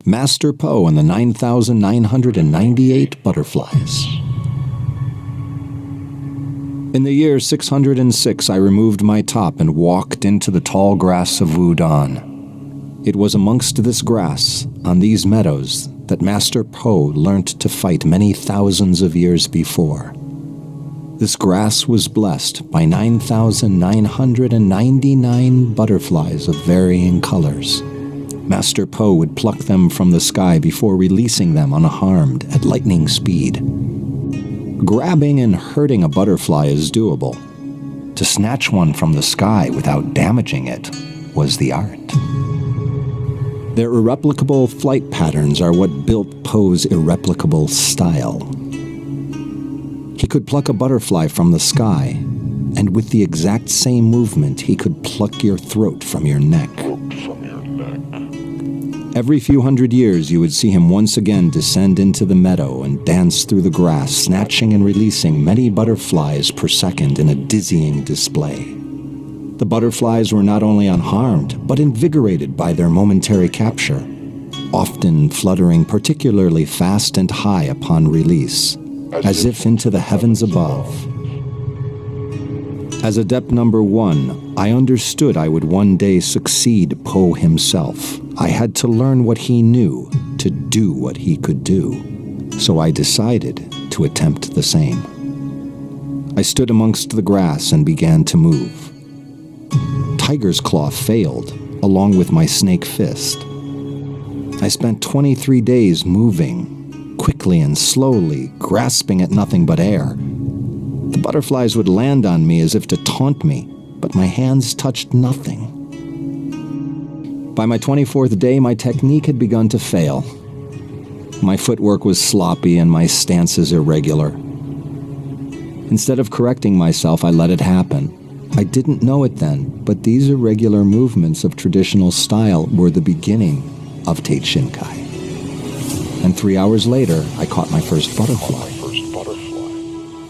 Master Po and the 9,998 butterflies. In the year 606, I removed my top and walked into the tall grass of Wudan. It was amongst this grass, on these meadows, that Master Po learnt to fight many thousands of years before. This grass was blessed by 9,999 butterflies of varying colors. Master Po would pluck them from the sky before releasing them unharmed at lightning speed. Grabbing and hurting a butterfly is doable. To snatch one from the sky without damaging it was the art. Their irreplicable flight patterns are what built Po's irreplicable style. He could pluck a butterfly from the sky, and with the exact same movement, he could pluck your throat from your neck. Every few hundred years, you would see him once again descend into the meadow and dance through the grass, snatching and releasing many butterflies per second in a dizzying display. The butterflies were not only unharmed, but invigorated by their momentary capture, often fluttering particularly fast and high upon release, as if into the heavens above. As adept number 1, I understood I would one day succeed Po himself. I had to learn what he knew to do what he could do, so I decided to attempt the same. I stood amongst the grass and began to move. Tiger's Claw failed, along with my snake fist. I spent 23 days moving, quickly and slowly, grasping at nothing but air. The butterflies would land on me as if to taunt me, but my hands touched nothing. By my 24th day, my technique had begun to fail. My footwork was sloppy and my stances irregular. Instead of correcting myself, I let it happen. I didn't know it then, but these irregular movements of traditional style were the beginning of Teichinkai. And 3 hours later, I caught my first butterfly.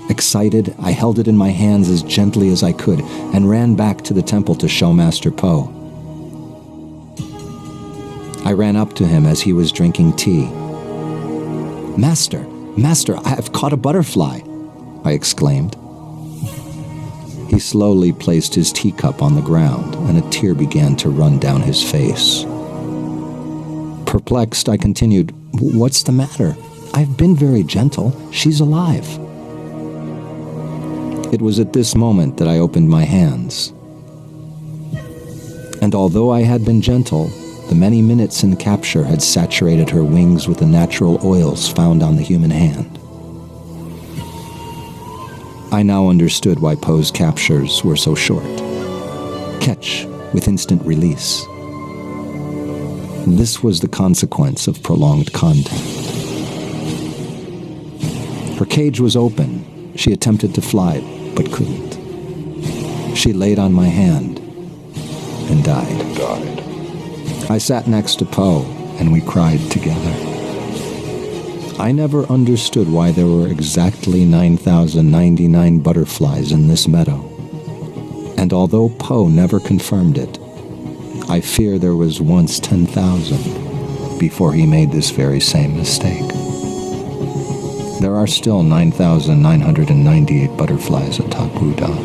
Excited, I held it in my hands as gently as I could and ran back to the temple to show Master Po. I ran up to him as he was drinking tea. Master, I have caught a butterfly," I exclaimed. He slowly placed his teacup on the ground, and a tear began to run down his face. Perplexed, I continued, "What's the matter? I've been very gentle. She's alive." It was at this moment that I opened my hands. And although I had been gentle, the many minutes in capture had saturated her wings with the natural oils found on the human hand. I now understood why Po's captures were so short. Catch with instant release. This was the consequence of prolonged contact. Her cage was open. She attempted to fly, but couldn't. She laid on my hand and died. I sat next to Po, and we cried together. I never understood why there were exactly 9,099 butterflies in this meadow. And although Po never confirmed it, I fear there was once 10,000 before he made this very same mistake. There are still 9,998 butterflies atop Wudan.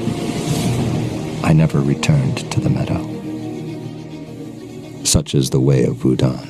I never returned to the meadow. Such is the way of Wudan.